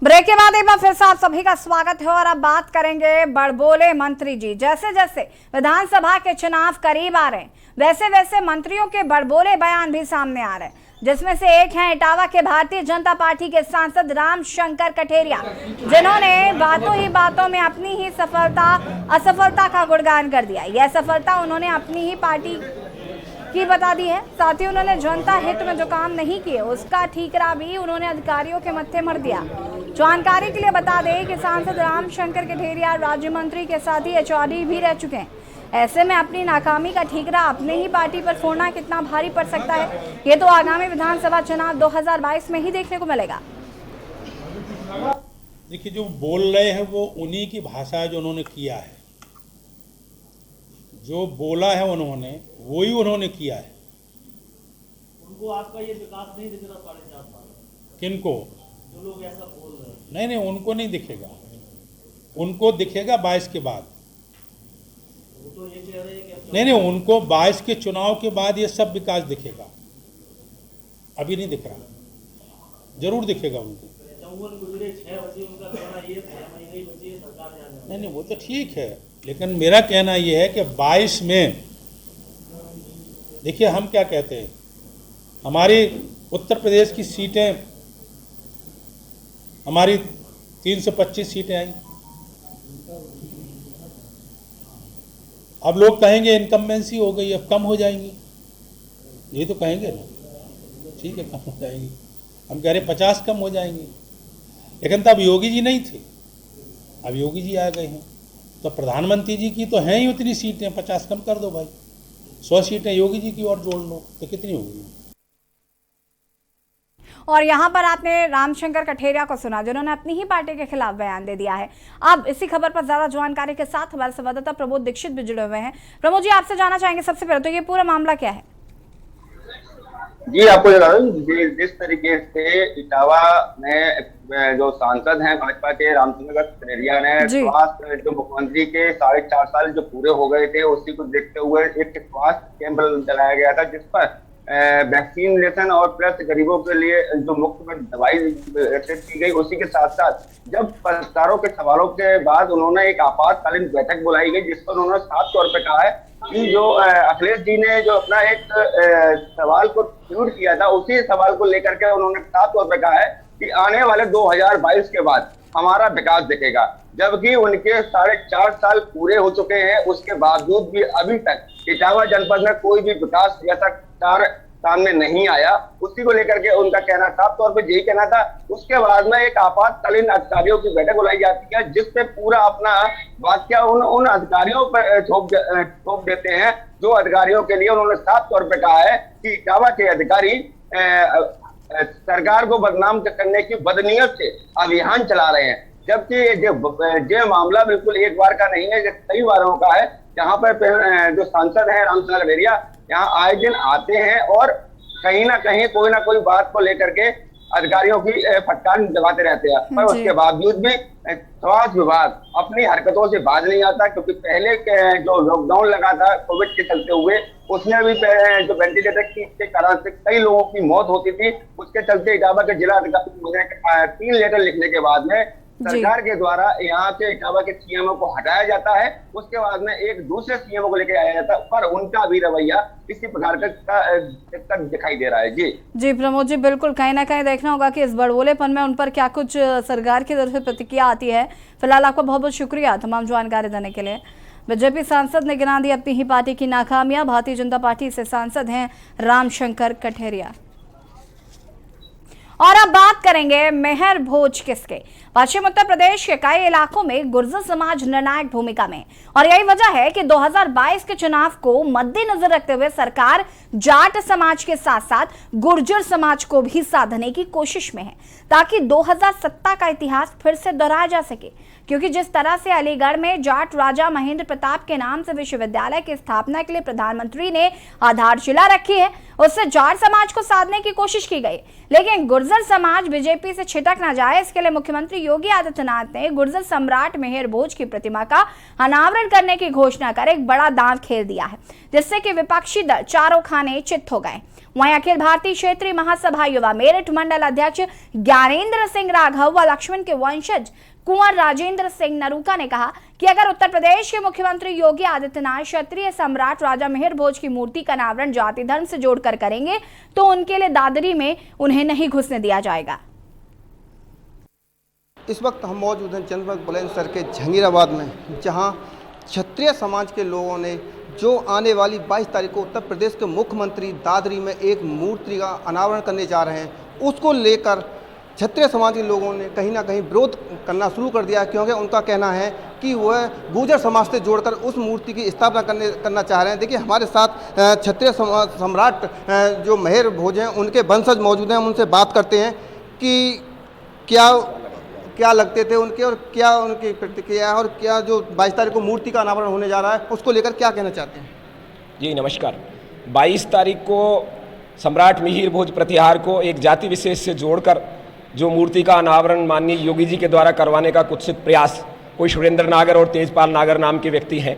Break के बाद एक बार फिर से आप सभी का स्वागत है और अब बात करेंगे बड़बोले मंत्री जी। जैसे जैसे विधानसभा के चुनाव करीब आ रहे हैं वैसे वैसे मंत्रियों के बड़बोले बयान भी सामने आ रहे हैं, जिसमें से एक हैं इटावा के भारतीय जनता पार्टी के सांसद रामशंकर कठेरिया, जिन्होंने बातों ही बातों में अपनी ही असफलता का गुणगान कर दिया। यह सफलता उन्होंने अपनी ही पार्टी की बता दी है। साथ ही उन्होंने जनता हित में जो काम नहीं किए उसका ठीकरा भी उन्होंने अधिकारियों के मत्थे मर दिया। जानकारी के लिए बता दें कि सांसद रामशंकर कठेरिया राज्य मंत्री के साथ ही एचओडी भी रह चुके हैं। ऐसे में अपनी नाकामी का ठीकरा अपने ही पार्टी पर फोड़ना कितना भारी पड़ सकता है, ये तो आगामी विधानसभा चुनाव 2022 में ही देखने को मिलेगा। देखिए, जो बोल रहे हैं वो उन्हीं की भाषा है जो उन्होंने किया है। जो बोला है उन्होंने वही उन्होंने किया है। उनको आपका ये विकास नहीं दिख रहा 4.5 साल। किनको? जो लोग ऐसा बोल रहे हैं। नहीं, उनको नहीं दिखेगा। उनको दिखेगा 22 के बाद। वो तो ये कह रहे हैं कि नहीं, उनको 22 के चुनाव के बाद ये सब विकास दिखेगा। अभी नहीं दिख रहा, जरूर दिखेगा उनको। जमुन गुजरे 6 बजे उनका कहना ये 6 महीने ही बचे सरकार जाने। नहीं, वो तो ठीक है, लेकिन मेरा कहना ये है कि 22 में देखिए हम क्या कहते हैं, हमारी उत्तर प्रदेश की सीटें, हमारी 325 सीटें आई। अब लोग कहेंगे इनकम्बेंसी हो गई, अब कम हो जाएंगी, ये तो कहेंगे ना। ठीक है, कम हो जाएंगी। हम कह रहे 50 कम हो जाएंगी, लेकिन तब योगी जी नहीं थे, अब योगी जी आ गए हैं। तो प्रधानमंत्री जी की तो हैं ही उतनी सीटें, 50 कम कर दो भाई, 100 सीटें योगी जी की और जोड़ लो तो कितनी होगी। और यहाँ पर आपने रामशंकर कठेरिया को सुना, जिन्होंने अपनी ही पार्टी के खिलाफ बयान दे दिया है। अब इसी खबर पर ज्यादा जानकारी के साथ हमारे संवाददाता प्रमोद दीक्षित भी जुड़े हुए हैं। प्रमोद जी, आपसे जानना चाहेंगे सबसे पहले तो ये पूरा मामला क्या है? जी, आपको बता दूं, जिस तरीके से इटावा में जो सांसद हैं भाजपा के रामचंद्र कठेरिया ने स्वास्थ्य जो मुख्यमंत्री के 4.5 साल जो पूरे हो गए थे उसी को देखते हुए एक स्वास्थ्य कैंप चलाया गया था, जिस पर वैक्सीनेशन और प्लस गरीबों के लिए जो मुफ्त में दवाई वितरित की गई। उसी के साथ साथ जब पत्रकारों के सवालों के बाद उन्होंने एक आपातकालीन बैठक बुलाई गई, जिस पर उन्होंने साफ तौर पर कहा है कि जो अखिलेश जी ने जो अपना एक सवाल को ट्वीट किया था, उसी सवाल को लेकर के उन्होंने साफ तौर पर कहा है कि आने वाले 2022 के बाद हमारा विकास दिखेगा। जबकि उनके 4.5 साल पूरे हो चुके हैं, उसके बावजूद भी अभी तक इटावा जनपद में कोई भी विकास जैसा कार्य सामने नहीं आया। उसी को लेकर के उनका कहना साफ तौर पर यही कहना था। उसके बाद में एक आपातकालीन अधिकारियों की बैठक बुलाई जाती है, जिससे पूरा अपना वाक्य उन अधिकारियों पर थोप देते हैं, जो अधिकारियों के लिए उन्होंने साफ तौर पर कहा है कि इटावा के अधिकारी सरकार को बदनाम करने की बदनीयत से अभियान चला रहे हैं। जबकि जो मामला बिल्कुल एक बार का नहीं है, कई बारों का है। यहाँ पर जो सांसद है रामचंद्र कठेरिया यहाँ आए दिन आते हैं और कहीं ना कहीं कोई ना कोई बात को लेकर के अधिकारियों की फटकार दबाते रहते हैं, पर उसके बावजूद भी स्वास्थ्य विभाग अपनी हरकतों से बाज नहीं आता। क्योंकि पहले जो लॉकडाउन लगा था कोविड के चलते हुए, उसमें भी जो वेंटिलेटर के कारण से कई लोगों की मौत होती थी। उसके चलते इटावा के जिला अधिकारी 3 लेटर लिखने के बाद में सरकार के द्वारा यहाँ के इटावा के सीएमओ को हटाया जाता है। उसके बाद में एक दूसरे सीएमओ को लेकर आया जाता है, पर उनका भी रवैया इसी प्रकार का दिखाई दे रहा है। जी प्रमोद जी, बिल्कुल कहीं ना कहीं देखना होगा कि इस बड़बोलेपन में उन पर क्या कुछ सरकार की तरफ से प्रतिक्रिया आती है। फिलहाल आपका बहुत बहुत शुक्रिया तमाम जानकारी देने के लिए। बीजेपी सांसद ने गिना दी अपनी ही पार्टी की नाकामियां। भारतीय जनता पार्टी से सांसद हैं रामशंकर कठेरिया। और अब बात करेंगे मेहर भोज किसके। पश्चिम उत्तर प्रदेश के कई इलाकों में गुर्जर समाज निर्णायक भूमिका में, और यही वजह है कि 2022 के चुनाव को मद्देनजर रखते हुए सरकार जाट समाज के साथ साथ गुर्जर समाज को भी साथ देने की कोशिश में है, ताकि 2017 का इतिहास फिर से दोहराया जा सके। क्योंकि जिस तरह से अलीगढ़ में जाट राजा महेंद्र प्रताप के नाम से विश्वविद्यालय की स्थापना के लिए प्रधानमंत्री ने आधारशिला रखी है, उससे जाट समाज को साधने की कोशिश की गई। लेकिन गुर्जर समाज बीजेपी से छिटक ना जाए, इसके लिए मुख्यमंत्री योगी आदित्यनाथ ने गुर्जर सम्राट मेहर भोज की प्रतिमा का अनावरण करने की घोषणा कर एक बड़ा दांव खेल दिया है, जिससे कि विपक्षी दल चारों खाने चित्त हो गए। वहीं अखिल भारतीय क्षेत्रीय महासभा युवा मेरठ मंडल अध्यक्ष ज्ञानेंद्र सिंह राघव व लक्ष्मण के वंशज कुंवर राजेंद्र सिंह नरूका ने कहा कि अगर उत्तर प्रदेश के मुख्यमंत्री योगी आदित्यनाथ क्षत्रिय सम्राट राजा मेहर भोज की मूर्ति का अनावरण जाति धर्म से जोड़कर करेंगे तो उनके लिए दादरी में उन्हें नहीं घुसने दिया जाएगा। इस वक्त हम मौजूद हैं जनपद बुलंदशहर के जहांगीराबाद में, जहां क्षत्रिय समाज के लोगों ने जो आने वाली 22 तारीख को उत्तर प्रदेश के मुख्यमंत्री दादरी में एक मूर्ति का अनावरण करने जा रहे हैं, उसको लेकर क्षत्रिय समाज के लोगों ने कहीं ना कहीं विरोध करना शुरू कर दिया, क्योंकि उनका कहना है कि वह गुर्जर समाज से जोड़कर उस मूर्ति की स्थापना करना चाह रहे हैं। देखिए, हमारे साथ क्षत्रिय सम्राट जो मेहर भोज हैं उनके वंशज मौजूद हैं, उनसे बात करते हैं कि क्या लगते थे उनके और क्या उनकी प्रतिक्रिया है और क्या जो 22 तारीख को मूर्ति का अनावरण होने जा रहा है उसको लेकर क्या कहना चाहते हैं। जी नमस्कार। 22 तारीख को सम्राट मिहिर भोज प्रतिहार को एक जाति विशेष से जोड़कर जो मूर्ति का अनावरण माननीय योगी जी के द्वारा करवाने का कुत्सित प्रयास कोई सुरेंद्र नागर और तेजपाल नागर नाम के व्यक्ति हैं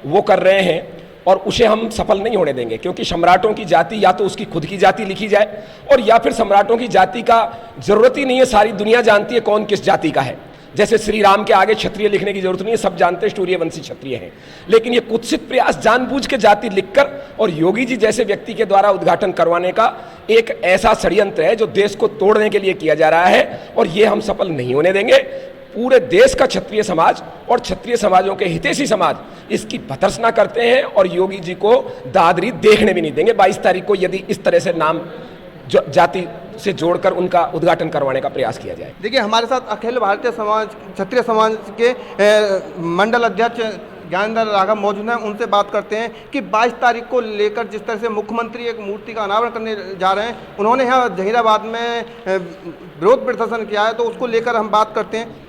वो कर रहे हैं, और उसे हम सफल नहीं होने देंगे, क्योंकि सम्राटों की जाति या तो उसकी खुद की जाति लिखी जाए और या फिर सम्राटों की जाति का जरूरत ही नहीं है, सारी दुनिया जानती है कौन किस जाति का है। जैसे श्री राम के आगे क्षत्रिय लिखने की जरूरत नहीं है, सब जानते हैं सूर्यवंशी क्षत्रिय हैं। लेकिन ये कुत्सित प्रयास जानबूझ के जाति लिखकर और योगी जी जैसे व्यक्ति के द्वारा उद्घाटन करवाने का एक ऐसा षड्यंत्र है जो देश को तोड़ने के लिए किया जा रहा है, और ये हम सफल नहीं होने देंगे। पूरे देश का क्षत्रिय समाज और क्षत्रिय समाजों के हितैषी समाज इसकी भर्त्सना करते हैं और योगी जी को दादरी देखने भी नहीं देंगे 22 तारीख को, यदि इस तरह से नाम जाति से जोड़कर उनका उद्घाटन करवाने का प्रयास किया जाए। देखिए, हमारे साथ अखिल भारतीय समाज क्षत्रिय समाज के मंडल अध्यक्ष ज्ञानेंद्र राघव मौजूद हैं, उनसे बात करते हैं कि 22 तारीख को लेकर जिस तरह से मुख्यमंत्री एक मूर्ति का अनावरण करने जा रहे हैं, उन्होंने यहाँ जहांगीराबाद में विरोध प्रदर्शन किया है, तो उसको लेकर हम बात करते हैं।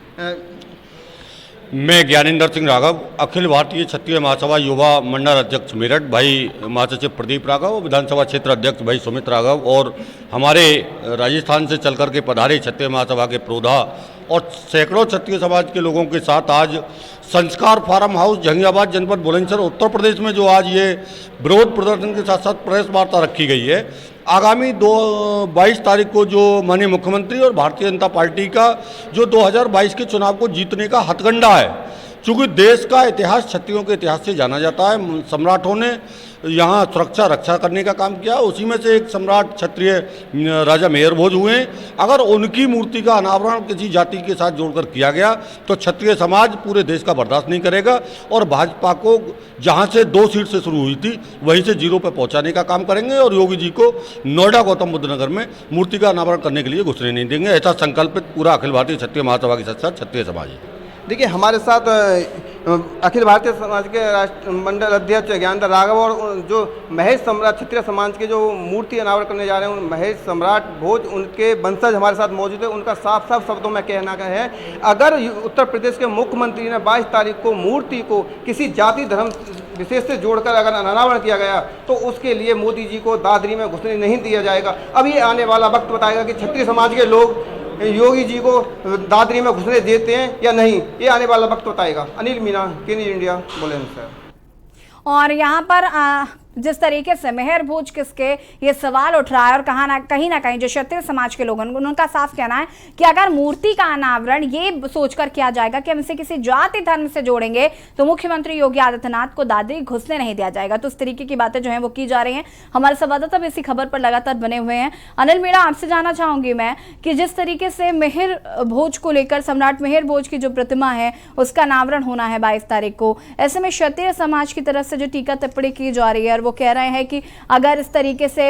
मैं ज्ञानेंद्र सिंह राघव, अखिल भारतीय क्षत्रिय महासभा युवा मंडल अध्यक्ष मेरठ, भाई महासचिव प्रदीप राघव, विधानसभा क्षेत्र अध्यक्ष भाई सुमित राघव, और हमारे राजस्थान से चलकर के पधारे क्षत्रिय महासभा के प्रोधा और सैकड़ों क्षत्रिय समाज के लोगों के साथ आज संस्कार फार्म हाउस जहांगीराबाद जनपद बुलंदशहर उत्तर प्रदेश में जो आज ये विरोध प्रदर्शन के साथ साथ प्रेस वार्ता रखी गई है। आगामी 22 तारीख को जो माननीय मुख्यमंत्री और भारतीय जनता पार्टी का जो 2022 के चुनाव को जीतने का हथकंडा है, चूँकि देश का इतिहास क्षत्रियों के इतिहास से जाना जाता है, सम्राटों ने यहाँ सुरक्षा रक्षा करने का काम किया, उसी में से एक सम्राट क्षत्रिय राजा मेहर भोज हुए। अगर उनकी मूर्ति का अनावरण किसी जाति के साथ जोड़कर किया गया तो क्षत्रिय समाज पूरे देश का बर्दाश्त नहीं करेगा और भाजपा को जहाँ से 2 सीट से शुरू हुई थी वहीं से 0 पर पहुँचाने का काम करेंगे और योगी जी को नोएडा गौतम बुद्ध नगर में मूर्ति का अनावरण करने के लिए घुसने नहीं देंगे। ऐसा संकल्पित पूरा अखिल भारतीय क्षत्रिय महासभा के साथ क्षत्रिय समाज है। देखिए, हमारे साथ अखिल भारतीय समाज के राष्ट्र मंडल अध्यक्ष ज्ञानेंद्र राघव और जो महेश सम्राट क्षत्रिय समाज के जो मूर्ति अनावरण करने जा रहे हैं महेश सम्राट भोज, उनके वंशज हमारे साथ मौजूद है। उनका साफ साफ शब्दों में कहना है, अगर उत्तर प्रदेश के मुख्यमंत्री ने 22 तारीख को मूर्ति को किसी जाति धर्म विशेष से जोड़कर अगर अनावरण किया गया तो उसके लिए मोदी जी को दादरी में घुसने नहीं दिया जाएगा। अब ये आने वाला वक्त बताएगा कि क्षत्रिय समाज के लोग योगी जी को दादरी में घुसने देते हैं या नहीं, ये आने वाला वक्त बताएगा। अनिल मीना, के न्यूज़ इंडिया, बुलंदशहर। और यहाँ पर जिस तरीके से मेहर भोज किसके ये सवाल उठ रहा है और कहीं ना कहीं जो क्षत्रिय समाज के लोग उनका साफ कहना है कि अगर मूर्ति का अनावरण ये सोचकर किया जाएगा कि हम इसे किसी जाति धर्म से जोड़ेंगे तो मुख्यमंत्री योगी आदित्यनाथ को दादरी घुसने नहीं दिया जाएगा। तो इस तरीके की बातें जो है वो की जा रही हैं। हमारे संवाददाता भी इसी खबर पर लगातार बने हुए हैं। अनिल मीणा, आपसे जानना चाहूंगी मैं कि जिस तरीके से मेहर भोज को लेकर सम्राट मेहर भोज की जो प्रतिमा है उसका अनावरण होना है 22 तारीख को, ऐसे में क्षत्रिय समाज की तरफ से जो टीका टिप्पणी की जा रही है वो कह रहे हैं कि अगर इस तरीके से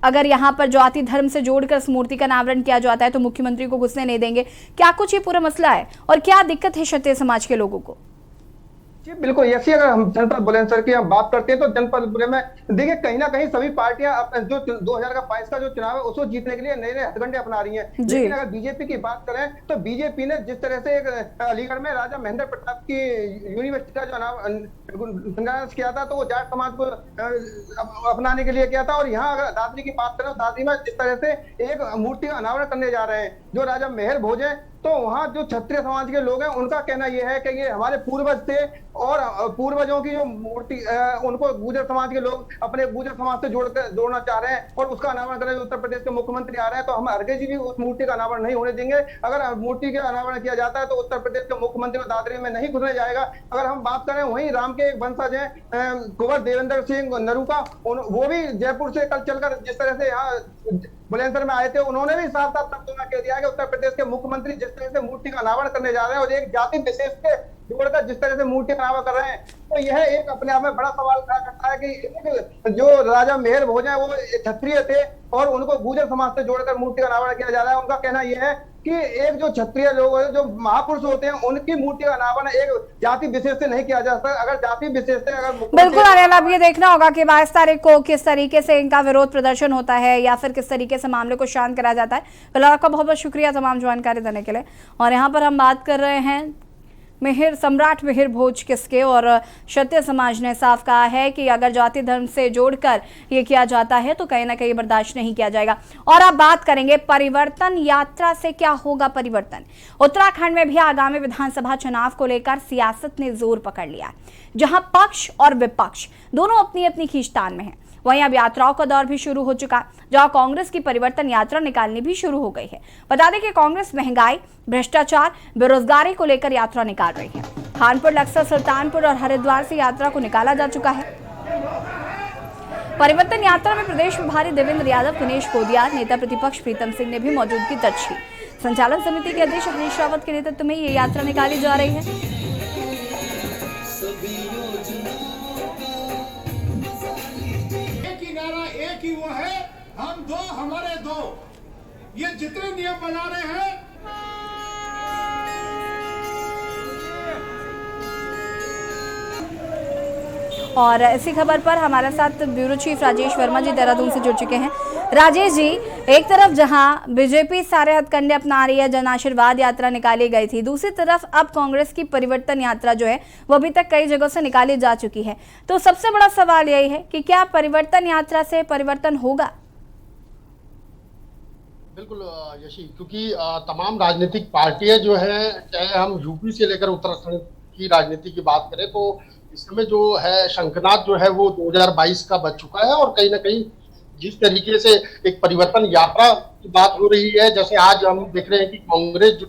अगर यहाँ पर जाति धर्म से जोड़कर इस मूर्ति का अनावरण किया जाता है तो मुख्यमंत्री को घुसने नहीं देंगे। क्या कुछ ये पूरा मसला है और क्या दिक्कत है क्षत्रिय समाज के लोगों को? जी बिल्कुल, ऐसी अगर हम जनपद बुलंदशहर की हम बात करते हैं तो जनपद बुलंदशहर में देखिए कहीं ना कहीं सभी पार्टियां जो 2022 का जो चुनाव है उसको जीतने के लिए नए नए हथकंडे अपना रही हैं। लेकिन अगर बीजेपी की बात करें तो बीजेपी ने जिस तरह से एक अलीगढ़ में राजा महेंद्र प्रताप की यूनिवर्सिटी का जो नाम किया था तो वो जाट समाज को अपनाने के लिए किया था। और यहाँ अगर दादरी की बात करें तो दादरी में जिस तरह से एक मूर्ति का अनावरण करने जा रहे हैं जो राजा मेहर भोज है तो वहाँ जो क्षत्रिय समाज के लोग हैं उनका कहना यह है कि ये हमारे पूर्वज थे और पूर्वजों की जो मूर्ति उनको गुर्जर समाज के लोग अपने गुर्जर समाज से जोड़ना चाह रहे हैं और उसका अनावरण करने उत्तर प्रदेश के मुख्यमंत्री आ रहे हैं, तो हम हरगे जी भी उस मूर्ति का अनावरण नहीं होने देंगे। अगर मूर्ति का अनावरण किया जाता है तो उत्तर प्रदेश के मुख्यमंत्री को दादरी में नहीं घुसने जाएगा। अगर हम बात करें वहीं राम के एक वंशज हैं कुंवर देवेंद्र सिंह नरूका, वो भी जयपुर से कल चलकर जिस तरह से यहाँ बुलंदशहर में आए थे, उन्होंने भी साफ साफ शब्दों में कह दिया कि उत्तर प्रदेश के मुख्यमंत्री जिस तरह से मूर्ति का अनावरण करने जा रहे हैं और एक जाति विशेष के जोड़कर जिस तरह से मूर्ति का अनावरण कर रहे हैं, तो यह एक अपने आप में बड़ा सवाल खड़ा करता है कि जो राजा मेहर भोज हैं वो क्षत्रिय थे और उनको गुर्जर समाज से जोड़कर मूर्ति का अनावरण किया जा रहा है। उनका कहना यह है कि एक जो क्षत्रिय लोग जो महापुरुष होते हैं उनकी मूर्ति का अनावरण एक जाति विशेष से नहीं किया जा सकता। अगर जाति विशेष से अगर बिल्कुल अनिल, अब ये देखना होगा कि 22 तारीख को किस तरीके से इनका विरोध प्रदर्शन होता है या फिर किस तरीके से मामले को शांत कराया जाता है। फिलहाल आपका बहुत बहुत शुक्रिया तमाम जानकारी देने के लिए। और यहाँ पर हम बात कर रहे हैं सम्राट मिहिर भोज किसके, और क्षत्रिय समाज ने साफ कहा है कि अगर जाति धर्म से जोड़कर ये किया जाता है तो कहीं ना कहीं बर्दाश्त नहीं किया जाएगा। और अब बात करेंगे परिवर्तन यात्रा से क्या होगा परिवर्तन। उत्तराखंड में भी आगामी विधानसभा चुनाव को लेकर सियासत ने जोर पकड़ लिया, जहां पक्ष और विपक्ष दोनों अपनी अपनी खींचतान में हैं। वहीं अब यात्राओं का दौर भी शुरू हो चुका, जहां कांग्रेस की परिवर्तन यात्रा निकालनी भी शुरू हो गई है। बता दें कि कांग्रेस महंगाई, भ्रष्टाचार, बेरोजगारी को लेकर यात्रा निकाल रही है। कानपुर, लक्सर, सुल्तानपुर और हरिद्वार से यात्रा को निकाला जा चुका है। परिवर्तन यात्रा में प्रदेश प्रभारी देवेंद्र यादव, दिनेश कोदियार, नेता प्रतिपक्ष प्रीतम सिंह ने भी मौजूदगी दर्ज की। संचालन समिति के अध्यक्ष हरीश रावत के नेतृत्व में ये यात्रा निकाली जा रही है। एक ही वो है, हम दो हमारे दो, ये जितने नियम बना रहे हैं। और इसी खबर पर हमारे साथ ब्यूरो चीफ राजेश वर्मा जी देहरादून से जुड़ चुके हैं। राजेश जी, एक तरफ जहां बीजेपी सारे हथकंडे अपना रही है, जन आशीर्वाद यात्रा निकाली गई थी, दूसरी तरफ अब कांग्रेस की परिवर्तन यात्रा जो है वो अभी तक कई जगहों से निकाली जा चुकी है। तो सबसे बड़ा सवाल यही है कि क्या परिवर्तन यात्रा से परिवर्तन होगा? बिल्कुल यशी, क्योंकि तमाम राजनीतिक पार्टियां जो है, चाहे हम यूपी से लेकर उत्तराखंड की राजनीति की बात करें, तो इस समय जो है शंखनाद जो है वो 2022 का बच चुका है। और कहीं ना कहीं जिस तरीके से एक परिवर्तन यात्रा की बात हो रही है, जैसे आज हम देख रहे हैं कि कांग्रेस जो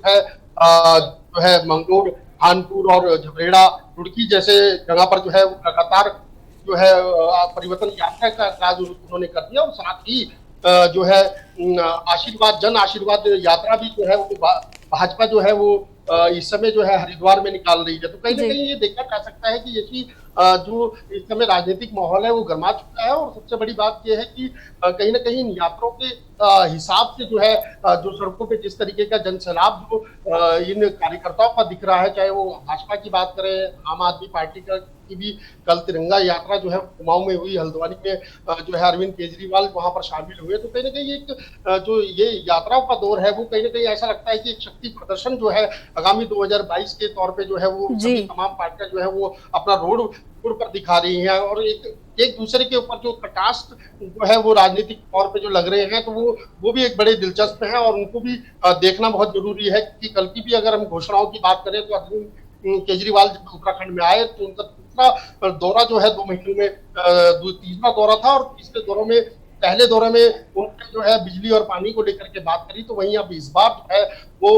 है मंगलोर, कानपुर और झबरेड़ा, रुड़की जैसे जगह पर जो है लगातार जो है परिवर्तन यात्रा का काज उन्होंने कर दिया। और साथ ही जो है आशीर्वाद, जन आशीर्वाद यात्रा भी जो है वो भाजपा जो है वो इस समय जो है हरिद्वार में निकाल रही है। तो कहीं ना कहीं ये देखा जा सकता है कि यही जो इस समय राजनीतिक माहौल है वो गर्मा चुका है। और सबसे बड़ी बात यह है कि कहीं ना कहीं इन यात्राओं के हिसाब से जो है जो सड़कों पे जिस तरीके का जनसैलाब जो इन कार्यकर्ताओं का दिख रहा है, चाहे वो भाजपा की बात करें, आम आदमी पार्टी की भी कल तिरंगा यात्रा जो है कुमाऊं में हुई, हल्द्वानी में जो है अरविंद केजरीवाल वहां पर शामिल हुए। तो कहीं ना कहीं एक जो ये यात्राओं का दौर है वो कहीं ना कहीं ऐसा लगता है कि एक शक्ति प्रदर्शन जो है आगामी 2022 के तौर पे जो है वो तमाम पार्टियां जो है वो अपना रोड पर दिखा रही हैं। और एक दूसरे के ऊपर जो कटाक्ष जो है वो राजनीतिक तौर पे जो लग रहे हैं, तो वो भी एक बड़े दिलचस्प है और उनको भी देखना बहुत जरूरी है। कि कल की भी अगर हम घोषणाओं की बात करें तो अरविंद केजरीवाल जब उत्तराखंड में आए तो उनका दूसरा दौरा जो है 2 महीनों में तीसरा दौरा था। और तीसरे दौरे में, पहले दौरे में उन्होंने जो है बिजली और पानी को लेकर के बात करी, तो वहीं अब इस बार जो है वो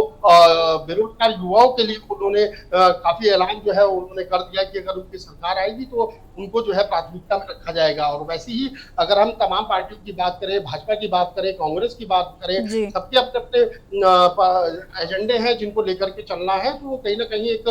बेरोजगार युवाओं के लिए उन्होंने काफी ऐलान जो है उन्होंने कर दिया कि अगर उनकी सरकार आएगी तो उनको जो है प्राथमिकता में रखा जाएगा। और वैसे ही अगर हम तमाम पार्टियों की बात करें, भाजपा की बात करें, कांग्रेस की बात करें, सबके अपने अपने एजेंडे हैं जिनको लेकर के चलना है। तो वो कहीं ना कहीं एक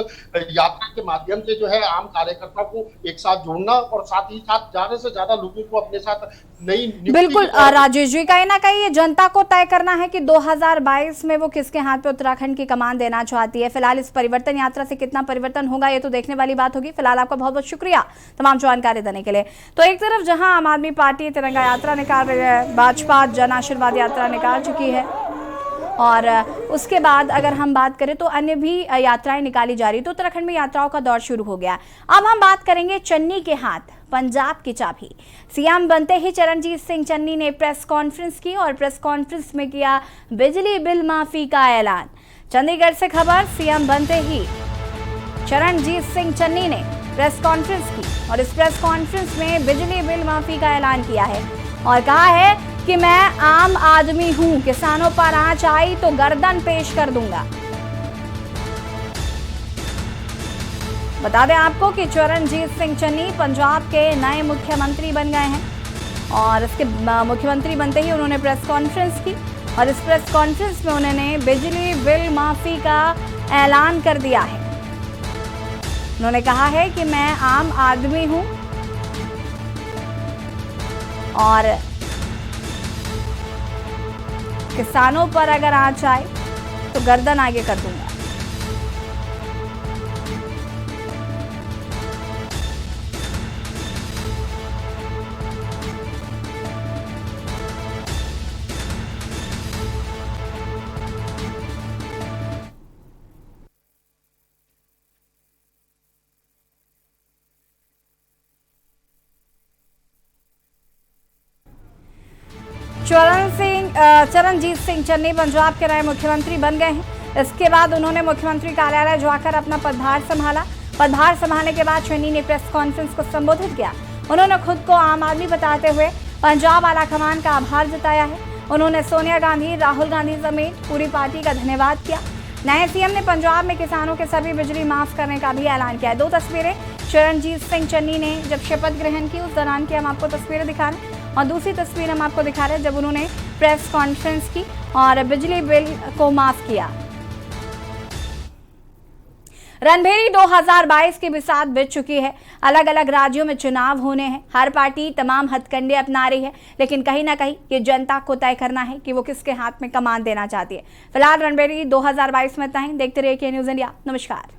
यात्रा के माध्यम से जो है आम कार्यकर्ता को एक साथ जोड़ना और साथ ही साथ ज्यादा से ज्यादा लोगों को अपने साथ नई। बिल्कुल राजेश जी, कहीं ना कहीं ये जनता को तय करना है कि 2022 में वो किसके हाथ पे उत्तराखंड की कमान देना चाहती है। फिलहाल इस परिवर्तन यात्रा से कितना परिवर्तन होगा ये तो देखने वाली बात होगी। फिलहाल आपका बहुत बहुत शुक्रिया तमाम जानकारी देने के लिए। तो एक तरफ जहां आम आदमी पार्टी तिरंगा यात्रा निकाल रही है, भाजपा जन आशीर्वाद यात्रा निकाल चुकी है, और उसके बाद अगर हम बात करें तो अन्य भी यात्राएं निकाली जा रही, तो उत्तराखंड में यात्राओं का दौर शुरू हो गया। अब हम बात करेंगे चन्नी के हाथ पंजाब की चाबी। सीएम बनते ही चरणजीत सिंह चन्नी ने प्रेस कॉन्फ्रेंस की और प्रेस कॉन्फ्रेंस में किया बिजली बिल माफी का ऐलान। चंडीगढ़ से खबर, सीएम बनते ही चरणजीत सिंह चन्नी ने प्रेस कॉन्फ्रेंस की और इस प्रेस कॉन्फ्रेंस में बिजली बिल माफी का ऐलान किया है और कहा है कि मैं आम आदमी हूं, किसानों पर आंच आई तो गर्दन पेश कर दूंगा। बता दें आपको कि चरणजीत सिंह चन्नी पंजाब के नए मुख्यमंत्री बन गए हैं और इसके मुख्यमंत्री बनते ही उन्होंने प्रेस कॉन्फ्रेंस की और इस प्रेस कॉन्फ्रेंस में उन्होंने बिजली बिल माफी का ऐलान कर दिया है। उन्होंने कहा है कि मैं आम आदमी हूं और किसानों पर अगर आंच आए तो गर्दन आगे कर दूंगा। चरणजीत सिंह चन्नी पंजाब के नए मुख्यमंत्री बन गए हैं। इसके बाद उन्होंने मुख्यमंत्री कार्यालय जाकर अपना पदभार संभाला। पदभार संभालने के बाद चन्नी ने प्रेस कॉन्फ्रेंस को संबोधित किया। उन्होंने खुद को आम आदमी बताते हुए पंजाब आलाकमान का आभार जताया है। उन्होंने सोनिया गांधी, राहुल गांधी समेत पूरी पार्टी का धन्यवाद किया। नए सीएम ने पंजाब में किसानों के सभी बिजली माफ करने का भी ऐलान किया है। 2 तस्वीरें चरणजीत सिंह चन्नी ने जब शपथ ग्रहण की उस दौरान की हम आपको तस्वीरें दिखा रहे हैं और दूसरी तस्वीर हम आपको दिखा रहे हैं जब उन्होंने प्रेस कॉन्फ्रेंस की और बिजली बिल को माफ किया। रणभेरी 2022 की बिसात बीत चुकी है। अलग अलग राज्यों में चुनाव होने हैं। हर पार्टी तमाम हथकंडे अपना रही है, लेकिन कहीं ना कहीं ये जनता को तय करना है कि वो किसके हाथ में कमान देना चाहती है। फिलहाल रणभेरी 2022 में इतना ही। देखते रहिए के न्यूज़ इंडिया। नमस्कार।